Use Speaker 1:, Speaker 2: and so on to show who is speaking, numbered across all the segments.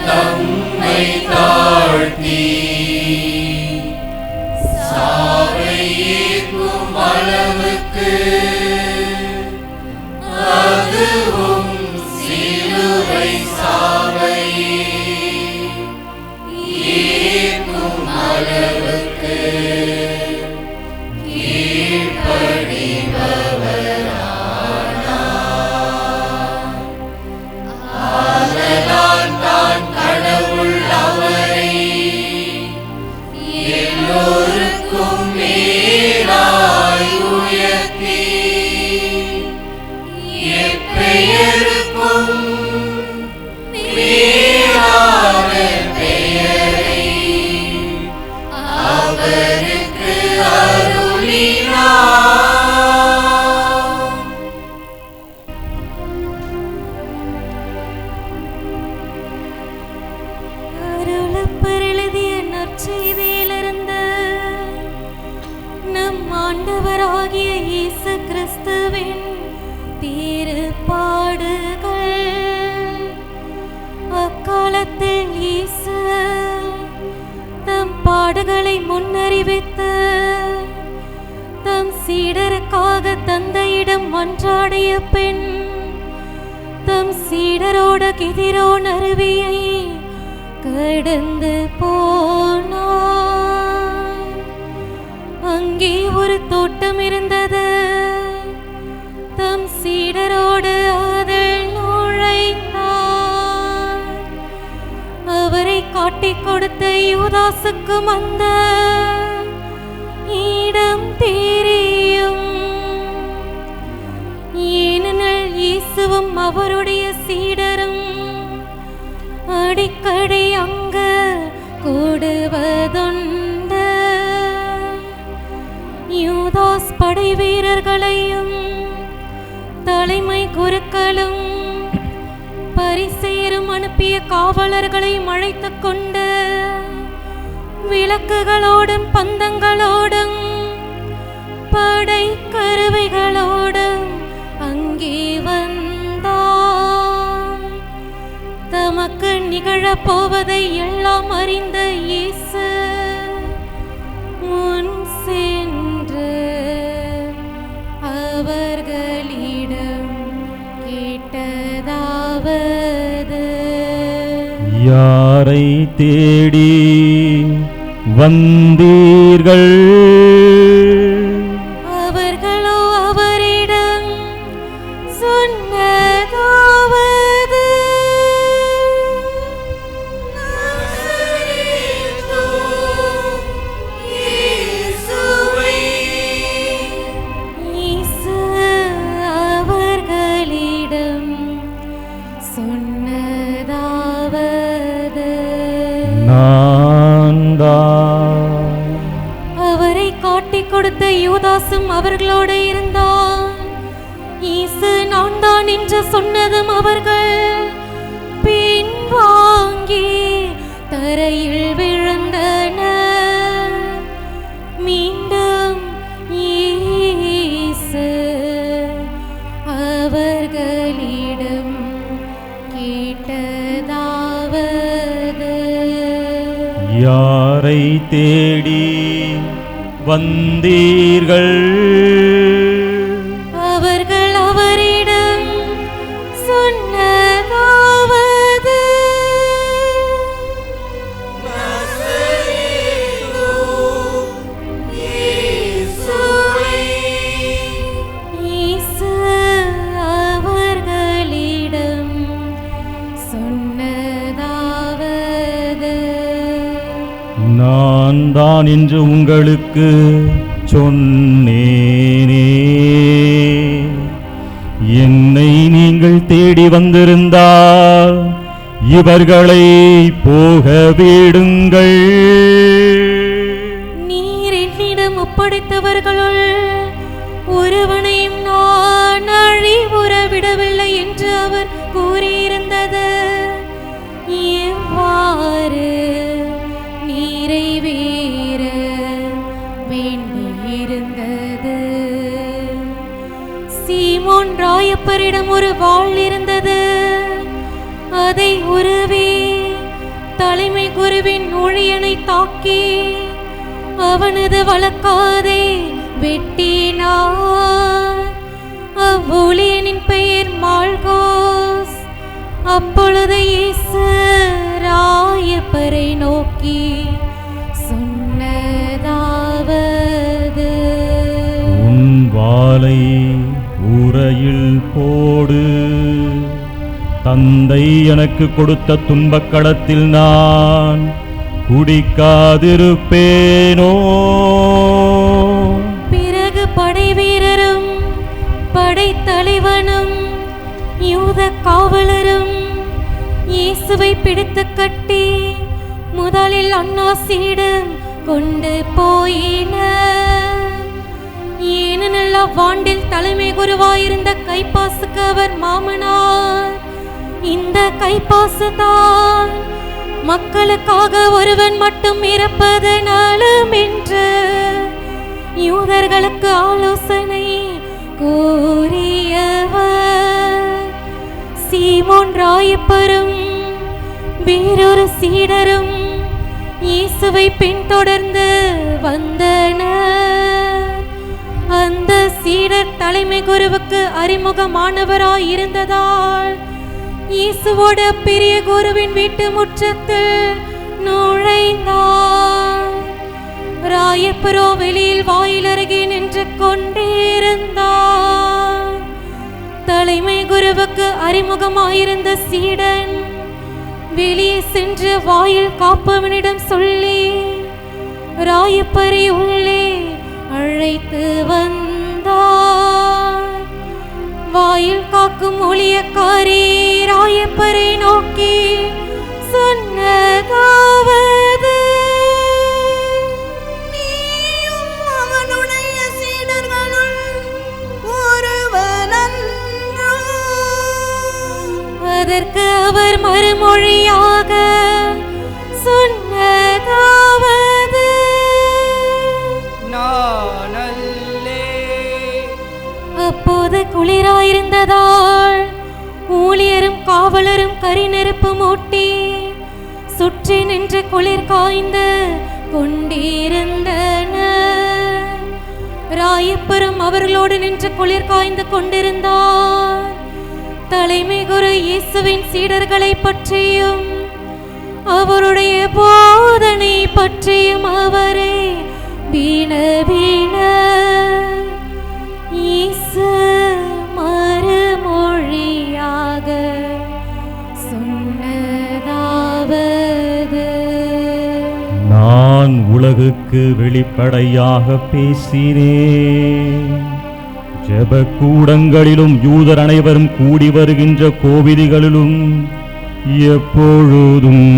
Speaker 1: தம்மை தாழ்த்தி சாவை ஏற்கும் அளவுக்கு, அதுவும் சிலுவை சாவை ஏற்கும் அளவுக்கு
Speaker 2: ஆண்டவராகிய இயேசு கிறிஸ்துவின் திருப்பாடுகள். அக்காலத்தில் இயேசு தம் பாடுகளை முன்னறிவித்து தம் சீடருக்காக தந்தையிடம் மன்றாடிய பின் தம் சீடரோட கிதிரோன் அருவியை கடந்து போனார். அங்கே ஒரு தோட்டம் இருந்தது. தம் சீடரோடு அதில் நுழைந்தார். அவரை காட்டிக் கொடுத்த யூதாசுக்கும் அந்த இடம் தெரியும். ஏனெனில் இயேசுவும் அவருடைய சீடரும் அடிக்கடி அங்கு கூடுவதுண்டு. யூதாஸ் படை வீரர்களையும் தலைமை குருக்களும் பரிசேயரும் அனுப்பிய காவலர்களையும் அழைத்துக் கொண்டு விளக்குகளோடும் பந்தங்களோடும் படை கருவிகளோடும் அங்கே வந்தார். தமக்கு நிகழப்போவதை எல்லாம் அறிந்த இயேசு முன் சென்று அவர்களிடம் கேட்டதாவது,
Speaker 3: யாரை தேடி வந்தீர்கள்?
Speaker 2: அவர்களோ அவரிடம் சொன்னதாவது, இயேசு அவர்களிடம் சொன்னதாவது, அவரை காட்டிக் கொடுத்த யூதாசும் அவர்களோடு இருந்தான். இயேசு நான் தான் என்று சொன்னதும் அவர்கள் பின்வாங்கி தரையில் விழுந்தனர். மீண்டும் இயேசு அவர்களிடம் கேட்டதாவது,
Speaker 3: யாரை தேடி வந்தீர்கள்?
Speaker 2: அவர்கள் அவரிடம் சொன்னதாவது, இயேசு அவர்களிடம் சொன்னதாவது,
Speaker 3: நான் தான் என்று உங்களுக்கு சொன்னேனே. என்னை நீங்கள் தேடி வந்திருந்தால் இவர்களை போக விடுங்கள்.
Speaker 2: நீர் என்னிடம் ஒப்படைத்தவர்களுள் ஒருவனையும் நான் அழிவுற விடவில்லை என்று அவர் கூறியிருந்தது எவ்வாறு நிறைவேற வேண்டியிருந்தது? சீமோன் ராயப்பரிடம் ஒரு வாள் இருந்தது. அதை உருவி குருவின் ஊழியனை தாக்கி அவனது வழக்காதை வெட்டினார். அவ்வூழியனின் பெயர் மால்கோஸ். அப்பொழுது இயேசு ராயப்பரை நோக்கி சொன்னதாவது,
Speaker 3: உன் வாளை உறையில் போடு. தந்தை எனக்கு கொடுத்த துன்பக்கடத்தில் நான் குடிக்காதிருப்பேனோ?
Speaker 2: பிறகு படை வீரரும் படைத்தலைவனும் யூத காவலரும் இயேசுவை பிடித்து கட்டி முதலில் அன்னாசியிடம் கொண்டு போயினர். ஏனெனில் அவ்வாண்டில் தலைமை குருவாயிருந்த கைப்பாசுக்கு அவர் மாமனார். இந்த கைப்பாசு தான் மக்களுக்காக ஒருவன் மட்டும் இறப்பது நலம் என்று யூதர்களுக்கு ஆலோசனை கூறியவர். சீமோன் ராயப்பரும் வேறொரு சீடரும் இயேசுவை பின்தொடர்ந்து வந்தனர். அந்த சீடர் தலைமை குருவுக்கு அறிமுகமானவராய் இருந்ததால் இயேசுவோட பெரிய குருவின் வீட்டு முற்றத்தில் நுழைந்தார். ராயப்பரோ வெளியில் வாயில் அருகே நின்று கொண்டிருந்தார். தலைமை குருவுக்கு அறிமுகமாயிருந்த சீடன் வெளியே சென்று வாயில் காப்பவனிடம் சொல்லி ராயப்பரை உள்ளே அழைத்து வந்தார். வாயில் காக்கும் ஊழியக்காரி ராயப்பரை நோக்கி சொன்னதாவது,
Speaker 4: நீயும் அவனுடைய சீடர்களுள் ஒருவனன்றோ?
Speaker 2: அதற்கு அவர் மறுமொழியாக சொன்னதாவது,
Speaker 4: நான் அல்லே.
Speaker 2: அப்போது குளிராயிருந்ததால் ஊழியரும் காவலரும் கரி நெருப்பு மூட்டி சுற்றி நின்று குளிர் காய்ந்து கொண்டிருந்தனர். ராயப்பரும் அவர்களோடு நின்று குளிர் காய்ந்து கொண்டிருந்தார். தலைமை குரு இயேசுவின் சீடர்களை பற்றியும் அவருடைய போதனை பற்றியும் அவரை வினவினார். இயேசு மறுமொழியாக சொன்னதாவது,
Speaker 3: நான் உலகுக்கு வெளிப்படையாக பேசினேன். ஜெப கூடங்களிலும் யூதர் அனைவரும் கூடி வருகின்ற கோவில்களிலும் எப்பொழுதும்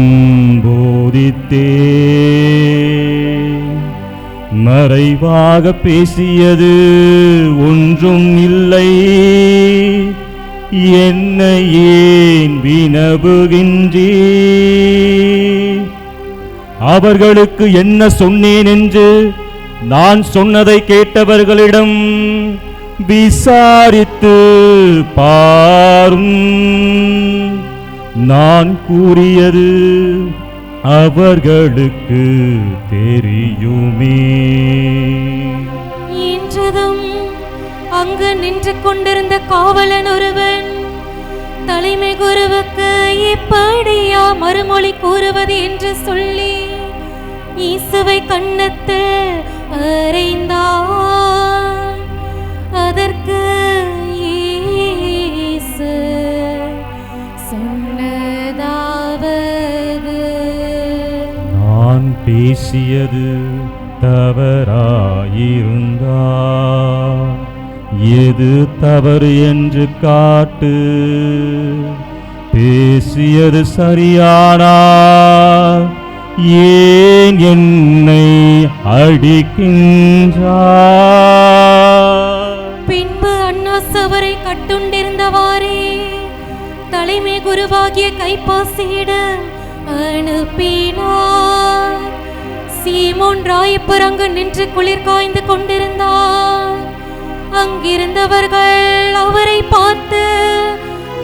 Speaker 3: போதித்தே. மறைவாக பேசியது ஒன்றும் இல்லை. என்னை ஏன் வினவுகின்றீ? அவர்களுக்கு என்ன சொன்னேன் என்று நான் சொன்னதை கேட்டவர்களிடம் விசாரித்து பாரும். நான் கூறியது அவர்களுக்கு தெரியுமே.
Speaker 2: என்றதும் அங்கு நின்று கொண்டிருந்த காவலன் ஒருவன் தலைமை குருவுக்கு இப்படியா மறுமொழி கூறுவது என்று சொல்லி இயேசுவை கன்னத்தில் அறைந்தான். அதற்கு இயேசு சொன்னதாவது,
Speaker 3: நான் பேசியது தவறாயிருந்தால் எது தவறு என்று காட்டு. பேசியது சரியானால் ஏன் என்னை அடிக்கின்றாய்?
Speaker 2: பின்பு அன்னாஸ் அவரை கட்டுண்டிருந்தவாறே தலைமை குருவாகிய கைப்பாசியிடம் அனுப்பினார். சீமோன் ராயப்பர் அங்கு நின்று குளிர் காய்ந்து கொண்டிருந்தார். அங்கிருந்தவர்கள் அவரை பார்த்து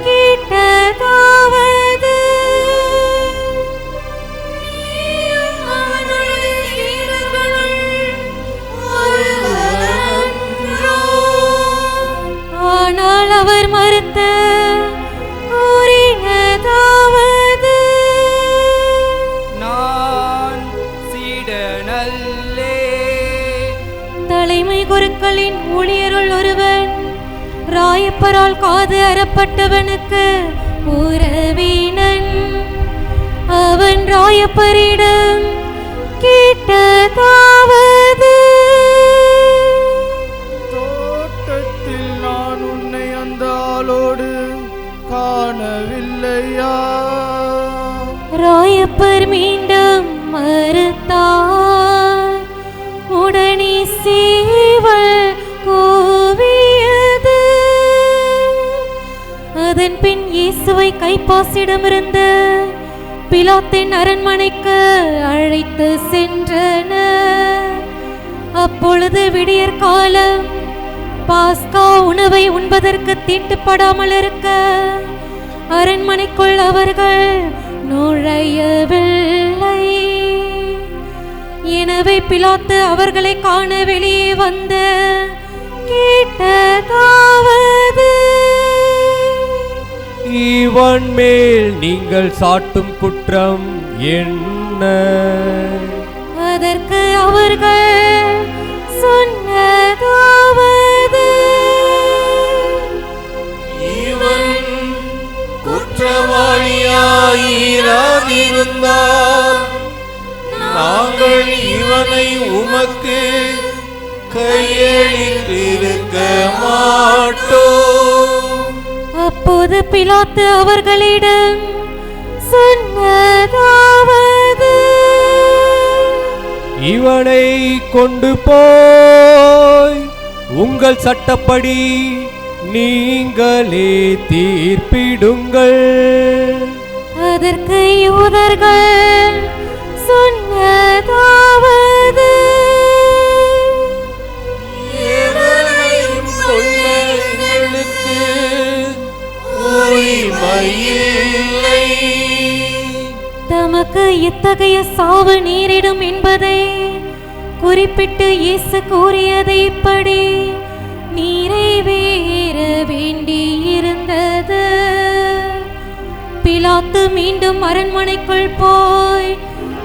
Speaker 2: கேட்டதாவது, தலைமை குருக்களின் ஊழியருள் ஒருவன் ராயப்பரால் காது அறப்பட்டவனுக்கு உறவினன். அவன் ராயப்பரிடம் கேட்டதாவது,
Speaker 5: தோட்டத்தில் நான் உன்னை அந்த ஆளோடு காணவில்லையா?
Speaker 2: ராயப்பர் மீண்டும் மறுத்தார். உடனே சேவல் கூவியது. அதன் பின் இயேசுவை கைப்பாசிடமிருந்து பிலாத்தின் அரண்மனைக்கு அழைத்து சென்றனர். அப்பொழுது விடியற் காலம். பாஸ்கா உணவை உண்பதற்கு தீட்டுப்படாமல் இருக்க அரண்மனைக்குள் அவர்கள் நுழையவில்லை. எனவே பிலாத்து அவர்களை காண வெளியே வந்து கேட்டதாவது,
Speaker 6: இவன் மேல் நீங்கள் சாட்டும் குற்றம் என்ன?
Speaker 2: அதற்கு அவர்கள் சொன்னதாவது,
Speaker 1: இவன் குற்றவாளியாயிருந்தால் நாங்கள் இவனை உமக்கு கையளித்திருக்க மாட்டோம்.
Speaker 2: அப்போது பிலாத்து அவர்களிடம் சொன்னதாவது,
Speaker 6: இவனை கொண்டு போய் உங்கள் சட்டப்படி நீங்களே தீர்ப்பிடுங்கள்.
Speaker 2: அதற்கு யூதர்கள் சொன்னதாவது,
Speaker 1: எவரையும் கொல்ல எங்களுக்கு உரிமையில்லை.
Speaker 2: தமக்கு இத்தகைய சாவு நேரிடும் என்பதை குறிப்பிட்டு இயேசு கூறியதை இப்படி நிறைவேற வேண்டியிருந்தது. பிலாத்து மீண்டும் அரண்மனைக்குள் போய்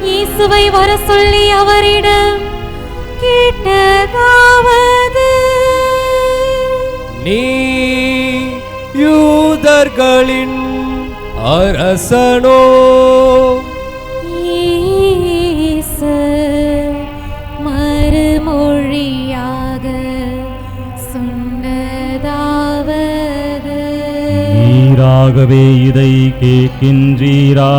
Speaker 2: இயேசுவை வர சொல்லி அவரிடம் கேட்டதாவது,
Speaker 6: நீ யூதர்களின் அரசனோ?
Speaker 2: இயேசு மறுமொழியாக சொன்னதாவது,
Speaker 3: நீராகவே இதை கேட்கின்றீரா?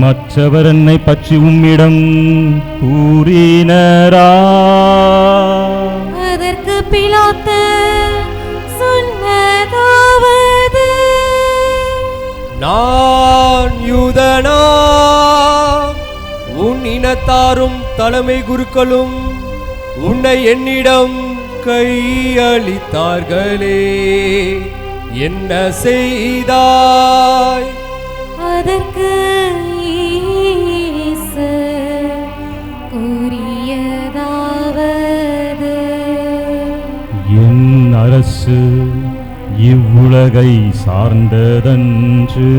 Speaker 3: மற்றவர் என்னை பற்றி உம்மிடம் கூறினரா?
Speaker 2: அதற்கு பிலாத்து சொன்னதாவது,
Speaker 6: நான் யூதனா? உன் இனத்தாரும் தலைமை குருக்களும் உன்னை என்னிடம் கையளித்தார்களே, என்ன செய்தாய்?
Speaker 2: அதற்கு இயேசு கூறியதாவது,
Speaker 3: என் அரசு இவ்வுலகை சார்ந்ததன்று.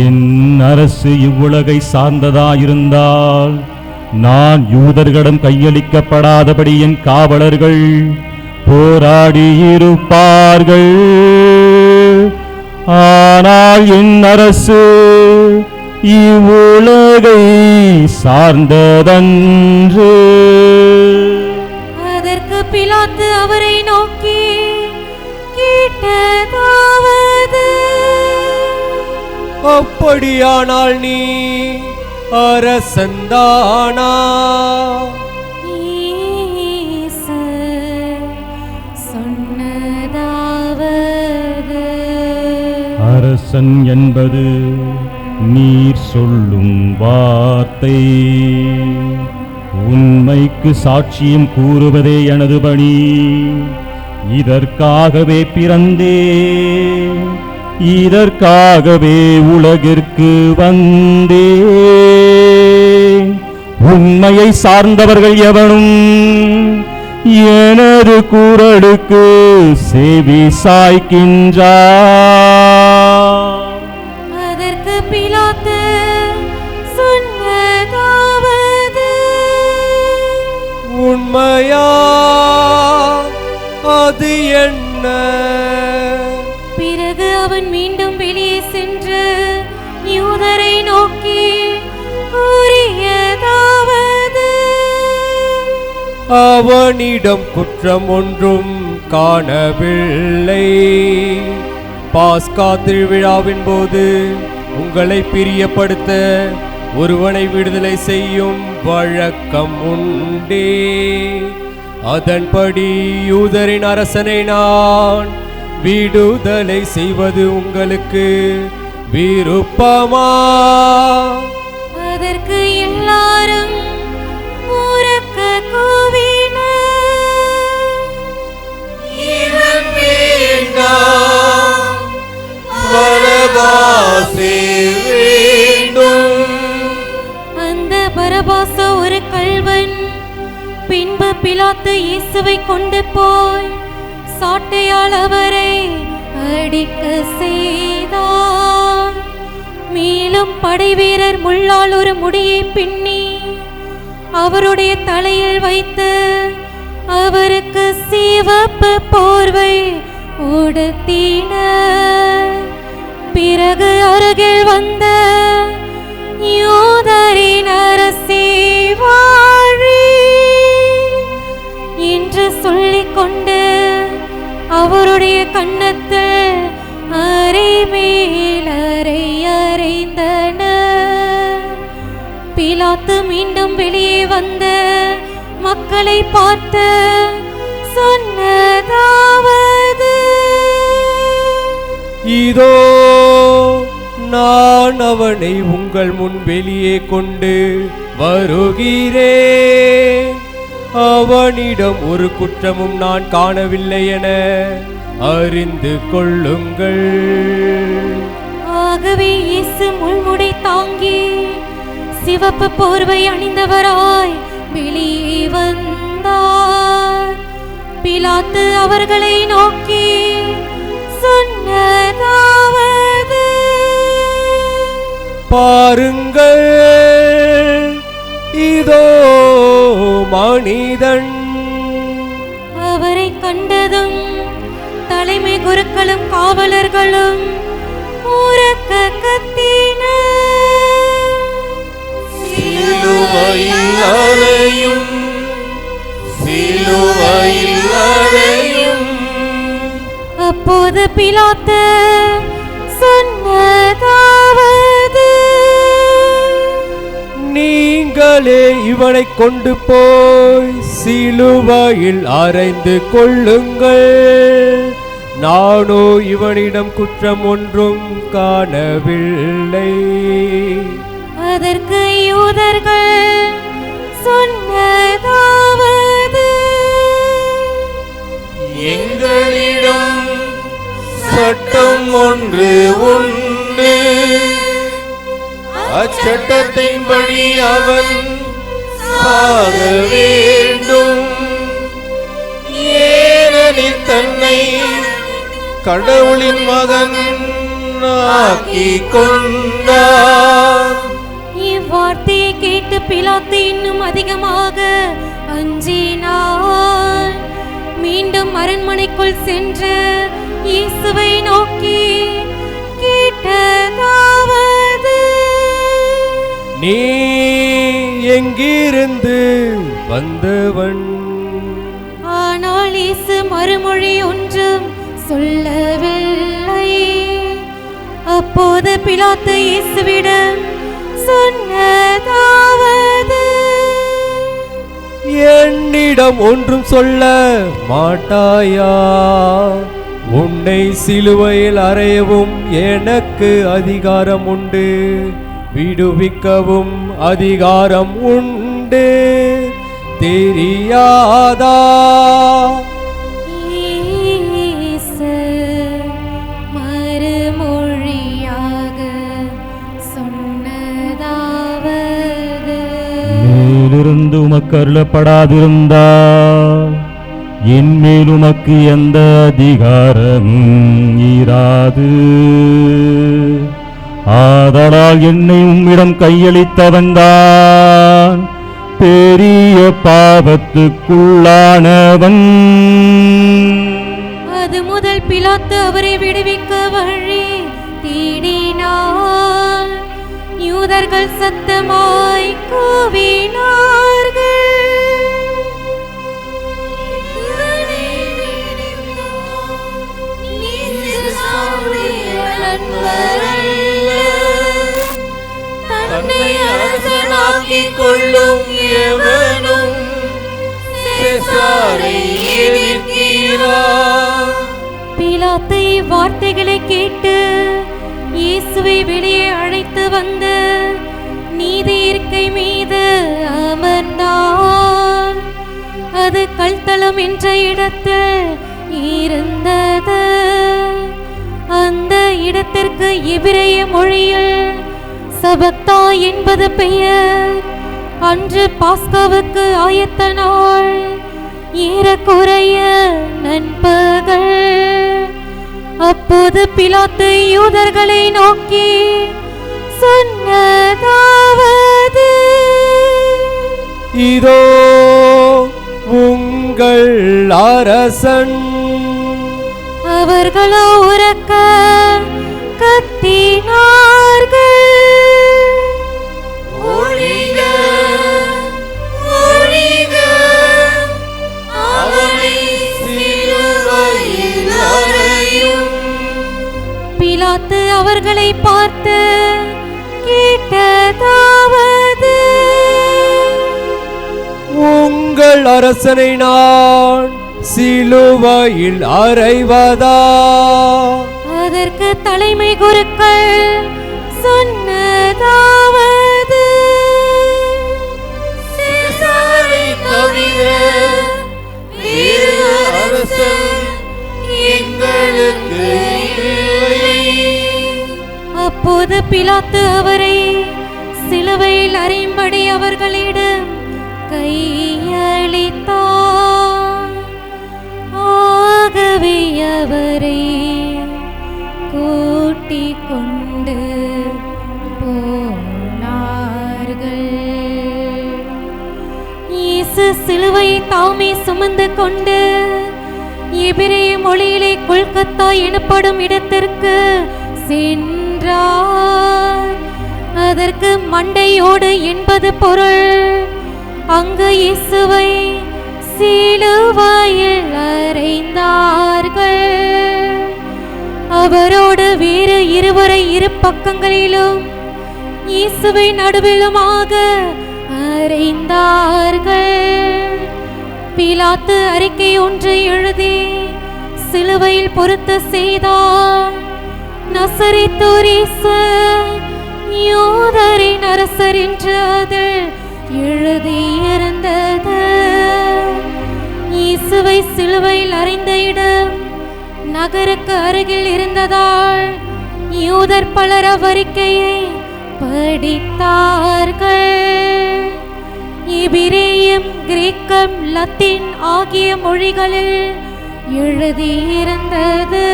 Speaker 3: என் அரசு இவ்வுலகை சார்ந்ததாயிருந்தால் நான் யூதர்களிடம் கையளிக்கப்படாதபடி என் காவலர்கள் போராடியிருப்பார்கள். ஆனால் என் அரசு இவ்வுலகை சார்ந்ததன்று.
Speaker 2: அதற்கு பிலாத்து அவரை நோக்கி கேட்டதாவது,
Speaker 6: அப்படியானால் நீ அரசந்தானா?
Speaker 2: இயேசு சொன்னதாவது,
Speaker 3: அரசன் என்பது நீர் சொல்லும் வார்த்தை. உண்மைக்கு சாட்சியம் கூறுவதே எனது பணி. இதற்காகவே பிறந்தேன், இதற்காகவே உலகிற்கு வந்தேன். உண்மையை சார்ந்தவர்கள் எவனும் எனது குரலுக்கு செவி சாய்க்கின்றார்.
Speaker 2: அதற்கு பிலாத்து சொன்னதாவது,
Speaker 6: அது என்ன?
Speaker 2: பிறகு அவன் மீண்டும் வெளியே சென்று யூதரை நோக்கி கூறியதாவது,
Speaker 6: அவனிடம் குற்றம் ஒன்றும் காணவில்லை. பாஸ்கா திருவிழாவின் போது உங்களை பிரியப்படுத்த ஒருவனை விடுதலை செய்யும் வழக்கம் உண்டே. அதன்படி யூதரின் அரசனை நான் விடுதலை செய்வது உங்களுக்கு விருப்பமா?
Speaker 2: அதற்கு எல்லாரும் உரக்க கூவினர்,
Speaker 1: இவன் வேண்டாம், பரபாசே வேண்டும்.
Speaker 2: அந்த பரபாச ஒரு கள்வன். பின்பு பிலாத்து இயேசுவை கொண்டு போய் சாட்டையால் அவரை அடிக்க செய்தார். மேலும் படைவீரர் முள்ளால் ஒரு முடியை பின்னி அவருடைய தலையில் வைத்து அவருக்கு சிவப்பு போர்வை உடுத்தினர். பிறகு அருகில் வந்த யூதரின் அரசே வாழி என்று சொல்லிக் கொண்டு அவருடைய கன்னத்தில் அரை மேல் அரை அறைந்தனர். பிலாத்து மீண்டும் வெளியே வந்த மக்களை பார்த்து சொன்னதாவது,
Speaker 6: இதோ நான் அவனை உங்கள் முன் வெளியே கொண்டு வருகிறேன். அவனிடம் ஒரு குற்றமும் நான் காணவில்லை என அறிந்து கொள்ளுங்கள்.
Speaker 2: ஆகவே இயேசு முள்முடி தாங்கி சிவப்பு போர்வை அணிந்தவராய் வெளியே வந்தார். பிலாத்து அவர்களை நோக்கி சொன்னதாவது,
Speaker 6: பாருங்கள், இதோ மனிதன்.
Speaker 2: அவரை கண்டதும் தலைமை குருக்களும் காவலர்களும் உரக்க கத்தினர்,
Speaker 1: சிலுவையில் அறையும், சிலுவையில் அறையும்.
Speaker 2: அப்போது பிலாத்து சொன்னதாவது,
Speaker 6: நீங்களே இவனை கொண்டு போய் சிலுவையில் அறைந்து கொள்ளுங்கள். நானோ இவனிடம் குற்றம் ஒன்றும் காணவில்லை.
Speaker 2: அதற்கு யூதர்கள் சொன்னதாவது,
Speaker 1: எங்களிடம் சட்டம் ஒன்று உண்டு, அச்சட்டத்தின்படி அவன் சாக வேண்டும். ஏனெனில் தன்னை கடவுளின் மகன் ஆக்கிக் கொண்டார்.
Speaker 2: இவ்வார்த்தையை கேட்டு பிலாத்து இன்னும் அதிகமாக அஞ்சினார். மீண்டும் அரண்மனைக்குள் சென்று இயேசுவை நோக்கி கேட்டதாவது,
Speaker 6: நீ எங்கிருந்து வந்தவன்?
Speaker 2: ஆனால் இயேசு மறுமொழி ஒன்றும் சொல்லவில்லை. அப்போது பிலாத்து இயேசுவிடம் சொன்னதாவது,
Speaker 6: என்னிடம் ஒன்றும் சொல்ல மாட்டாயா? உன்னை சிலுவையில் அறையவும் எனக்கு அதிகாரம் உண்டு, விடுவிக்கவும் அதிகாரம் உண்டு, தெரியாதா?
Speaker 2: இயேசு மறுமொழியாக சொன்னதாவது,
Speaker 3: மேலிருந்து உமக்கு அருளப்படாதிருந்தால் என் மேல் உமக்கு எந்த அதிகாரமும் இராது. ஆதலால் என்னை உம்மிடம் கையளித்தவன்தான் பெரிய பாவத்துக்குள்ளானவன்.
Speaker 2: பிலாத்து அவரை விடுவிக்க வழி தேடினார். யூதர்கள் சத்தமாய் கூவினார்கள்,
Speaker 1: தன்னை அரசனாக்கிக் கொள்ளும் எவனும் செசாரை எதிர்க்கிறார்.
Speaker 2: பிலாத்து இவ்வார்த்தைகளை கேட்டு இயேசுவை வெளியே அழைத்து வந்து நீதி இருக்கை மீது அமர்ந்தார். அது கல்தளம் என்ற இடத்தில் இருந்தது. அந்த இடத்திற்கு எபிரேய மொழியில் சபக்தா என்பது பெயர். அன்று பாஸ்காவுக்கு ஆயத்த நாள், ஏறக்குறைய நண்பகல். அப்போது பிலாத்து யூதர்களை நோக்கி சொன்னதாவது,
Speaker 6: இதோ உங்கள் அரசன்.
Speaker 2: அவர்களோ உரக்க கத்தினார்கள்,
Speaker 1: ஒழிக, ஒழிக, அவனை சிலுவையில் அறையும்.
Speaker 2: பிலாத்து அவர்களை பார்த்து கேட்டதாவது,
Speaker 6: உங்கள் அரசனை நான் சிலுவையில் அறைவதா?
Speaker 2: அதற்கு தலைமை குருக்கள் சொன்னதாவது,
Speaker 1: செசாரை தவிர வேறு அரசன் எங்களுக்கு இல்லை.
Speaker 2: அப்போது பிலாத்து அவரை சிலுவையில் அறையும்படி அவர்களிடம் கையளித்தார். ஆகவே அவரை கூட்டிக் கொண்டு போனார்கள். இயேசு சிலுவையை தாமே சுமந்து கொண்டு எபிரேய மொழியிலே கொல்கத்தா எனப்படும் இடத்திற்கு சென்றார். அதற்கு மண்டையோடு என்பது பொருள். அங்கு இயேசுவை சிலுவையில் அறைந்தார்கள். அவரோடு வேறு இருவரை இரு பக்கங்களிலும் இயேசுவை நடுவிலுமாக அறைந்தார்கள். பிலாத்து அறிக்கை ஒன்றை எழுதி சிலுவையில் பொருத்த செய்தார். நசரேத்தூர் இயேசு யூதரின் அரசர் என்று அதில் எழுதியிருந்தது. இயேசுவை சிலுவையில் அறைந்த இடம் நகருக்கு அருகில் இருந்ததால் யூதர் பலர் அவ்வறிக்கையை படித்தார்கள். எபிரேயம், கிரேக்கம், லத்தீன் ஆகிய மொழிகளில் எழுதியிருந்தது.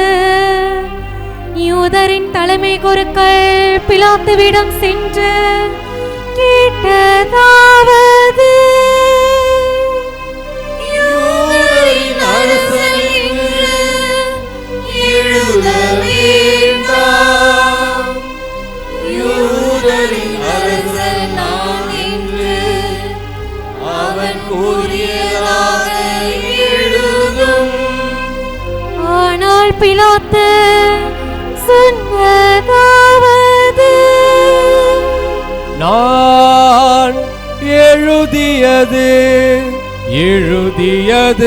Speaker 2: யூதரின் தலைமை குருக்கள் பிலாத்துவிடம் சென்று கேட்டதாவது,
Speaker 1: யூதரின் அரசன் என்று எழுத வேண்டாம். யூதரின் அரசன் நான் என்று அவன் கூறியதாக எழுதும்.
Speaker 2: ஆனால் பிலாத்து சொன்னதாவது,
Speaker 6: நான்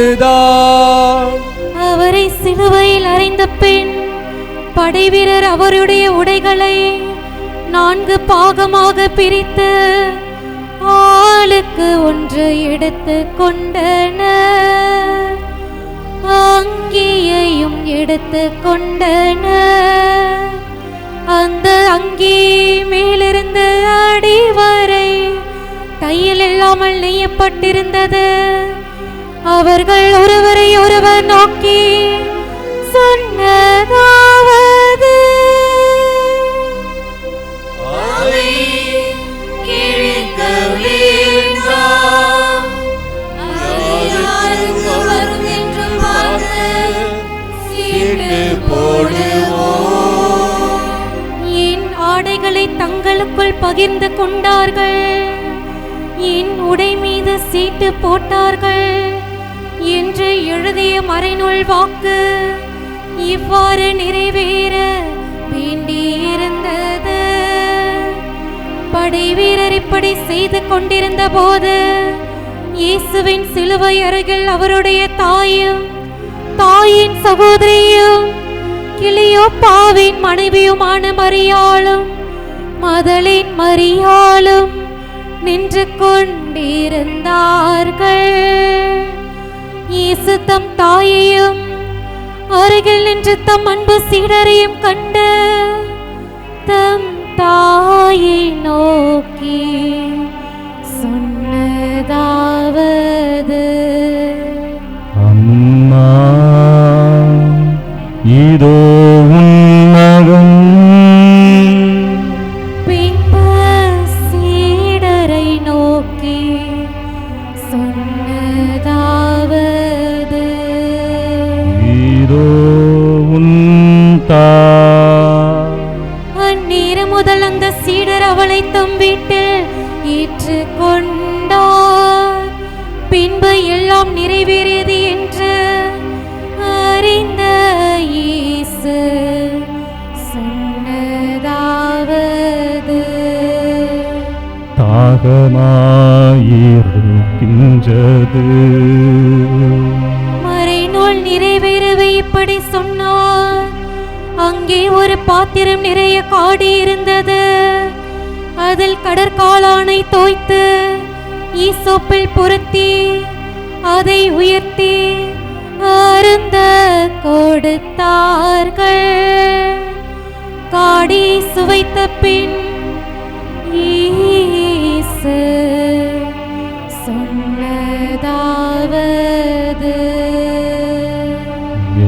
Speaker 6: எழுதியதுதான்.
Speaker 2: அவரை சிலுவையில் அறைந்த பின் படைவீரர் அவருடைய உடைகளை 4 பாகமாக பிரித்து ஆளுக்கு ஒன்று எடுத்து கொண்டனர். அங்கியையும் எடுத்து கொண்டனர். அந்த அங்கி மேலிருந்து அடி வரை தையல் இல்லாமல் நெய்யப்பட்டிருந்தது. அவர்கள் ஒருவரை ஒருவர் நோக்கி சொன்னதாவது,
Speaker 1: அதை கிழிக்க வேண்டாம். யாருக்கு வரும் என்று பார்த்து சீட்டு
Speaker 2: சீடர்கள் பகிர்ந்து கொண்டார்கள். என் உடை மீது சீட்டு போட்டார்கள் என்று எழுதிய மறைநூல் வாக்கு இவ்வாறு நிறைவேற வேண்டியிருந்தது. படை வீரர் இப்படி செய்து கொண்டிருந்த போது இயேசுவின் சிலுவை அருகில் அவருடைய தாயும் தாயின் சகோதரியும் கிளியோப்பாவின் மனைவியுமான மரியாளும் மதலின் மரியாளும் நின்று கொண்டிருந்தார்கள். இயேசு தம் தாயையும் அருகில் நின்று தம் அன்பு சீடரையும் கண்டு தம் தாயை நோக்கி சொன்னதாவது,
Speaker 3: அம்மா, இதோ உன் மகன்.
Speaker 2: பின்பு சீடரை நோக்கி சொன்னதாவது,
Speaker 3: இதோ உன் தாய்.
Speaker 2: அந்நேரம் முதல் அந்த சீடர் அவளை தம் வீட்டில் ஏற்றுக்கொண்டார். பின்பு எல்லாம் நிறைவேறியது என்று அறிந்த இயேசு சொன்னதாவது,
Speaker 3: தாகமாயிருக்கின்றது.
Speaker 2: மறைநூல் நிறைவேறவே இப்படி சொன்னார். அங்கே ஒரு பாத்திரம் நிறைய காடி இருந்தது. அதில் கடற்காளானை தோய்த்து ஈசோப்பில் பொருத்தி அதை உயர்த்தி அருந்த கொடுத்தார்கள். காடி சுவைத்த பின் இயேசு சொன்னதாவது,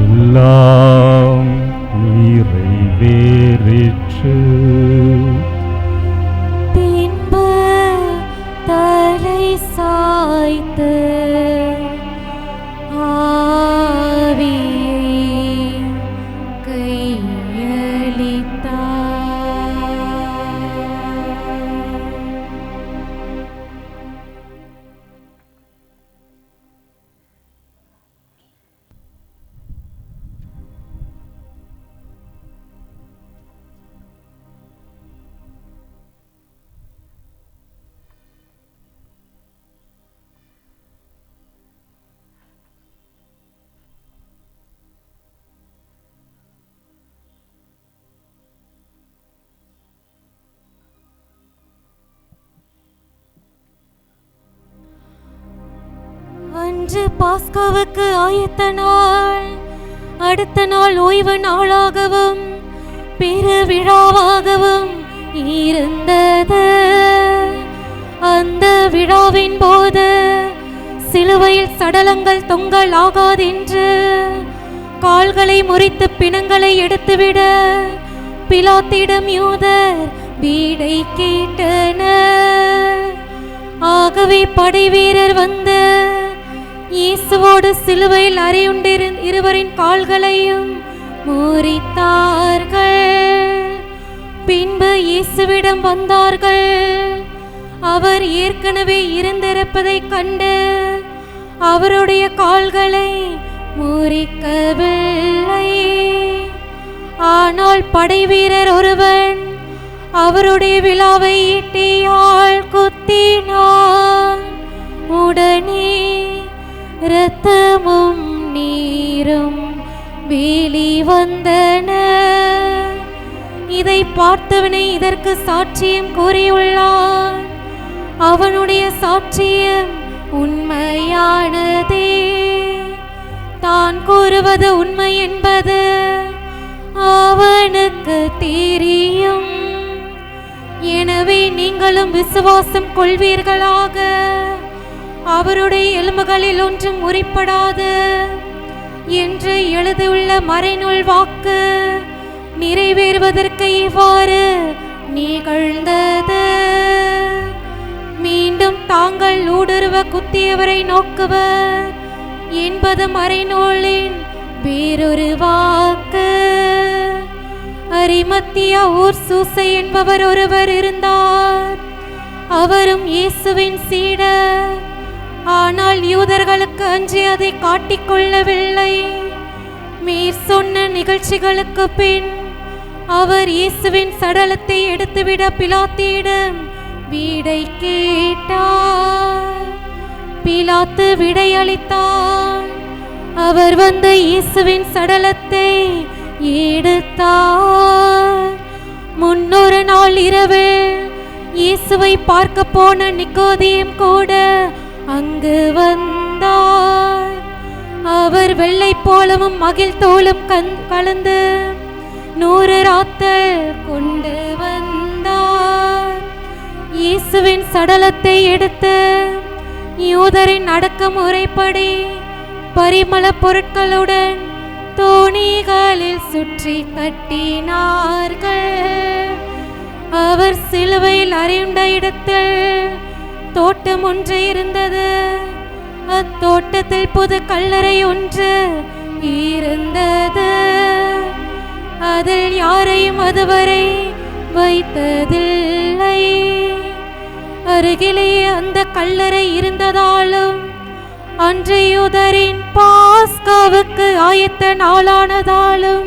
Speaker 3: எல்லாம் நிறைவேறிற்று.
Speaker 2: பின்பு தலை சாய்த்து ஆவியை கையளித்தார். அன்று பாஸ்காவுக்கு ஆயத்த நாள். அடுத்த நாள் ஓய்வு நாளாகவும் பெரு விழாவாகவும் இருந்தது. அந்த விழாவின் போது சிலுவையில் சடலங்கள் தொங்கலாகாதென்று கால்களை முறித்து பிணங்களை எடுத்துவிட பிலாத்திடம் யூதர் வீடை கேட்டனர். ஆகவே படை வீரர் வந்து இயேசுவோடு சிலுவையில் அறையுண்டிருந்த இருவரின் கால்களையும் முறித்தார்கள். பின்பு இயேசுவிடம் வந்தார்கள். அவர் ஏற்கனவே இருந்திருப்பதைக் கண்டு அவருடைய கால்களை முறிக்கவில்லை. ஆனால் படை வீரர் ஒருவன் அவருடைய விலாவை ஈட்டியால் குத்தினான். உடனே இரத்தமும் நீரும் வெளிவந்தன. இதை பார்த்தவனை இதற்கு சாட்சியம் கூறியுள்ளான். அவனுடைய சாட்சியம் உண்மையானதே. தான் கூறுவது உண்மை என்பது அவனுக்கு தெரியும். எனவே நீங்களும் விசுவாசம் கொள்வீர்களாக. அவருடைய எலும்புகளில் ஒன்றும் முறிப்படாது என்று எழுதியுள்ள மறைநூல் வாக்கு நிறைவேறுவதற்கு இவ்வாறு நிகழ்ந்தது. மீண்டும் தாங்கள் ஊடுருவ குத்தியவரை நோக்குவர் என்பது மறைநூலின் வேறொரு வாக்கு. அரிமத்தியா ஊர் சூசை என்பவர் ஒருவர் இருந்தார். அவரும் இயேசுவின் சீடர். ஆனால் யூதர்களுக்கு அஞ்சி அதை காட்டிக்கொள்ளவில்லை. மேற் சொன்ன நிகழ்ச்சிகளுக்கு பின் அவர் இயேசுவின் சடலத்தை எடுத்துவிட பிலாத்தியிடம் விடை கேட்டார். பிலாத்து விடையளித்தார். அவர் வந்த இயேசுவின் சடலத்தை எடுத்தார். முன்னொரு நாள் இரவு இயேசுவை பார்க்க போன நிக்கோதேம் கூட அங்கு வந்தார். அவர் வெள்ளை போலவும் மகிழ் தோலும் கலந்து 100 ராத்தல் கொண்டு வந்தார். இயேசுவின் சடலத்தை எடுத்து யூதரின் அடக்குமுறைப்படி பரிமள பொருட்களுடன் தோணிகளில் சுற்றி கட்டினார்கள். அவர் சிலுவையில் அறையுண்ட இடத்தில் தோட்டம் ஒன்று இருந்தது. அத்தோட்டத்தில் புது கல்லறை ஒன்று இருந்தது. அதில் யாரையும் அதுவரை வைத்ததில்லை. அருகிலேயே அந்த கல்லறை இருந்ததாலும் அன்று யூதரின் பாஸ்காவுக்கு ஆயத்த நாளானதாலும்